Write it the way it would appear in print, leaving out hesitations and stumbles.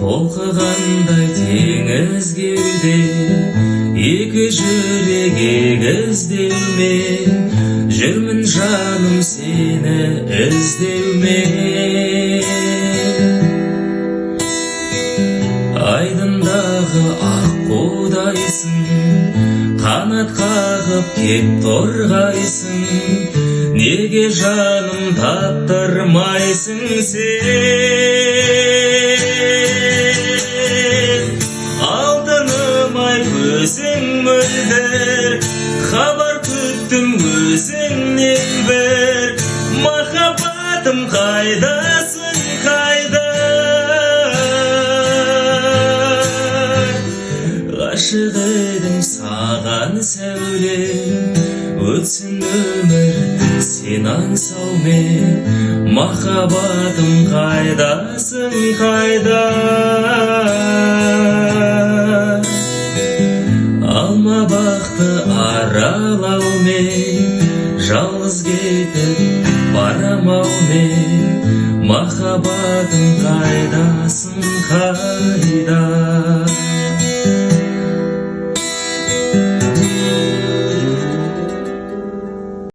толқығандай теңіз кеуде, екі жүрек егіздеумен, жүрмін жаным сені іздеумен. Айдындағы аққудайсың, қанат қағып кеп торғайсың, неге жаным таптырмайсың сен? Алтыным ай көзің мөлдір, хабар күттім өзіңнен бір. Махаббатым қайдасың, қайда? Ғашық едім саған сәулем, өтсін өмір сен аңсаумен. Махаббатым қайдасың, қайда? Алма бақты аралаумен, жалғыз кетіп барамаумен. Махаббатым қайдасың, қайда?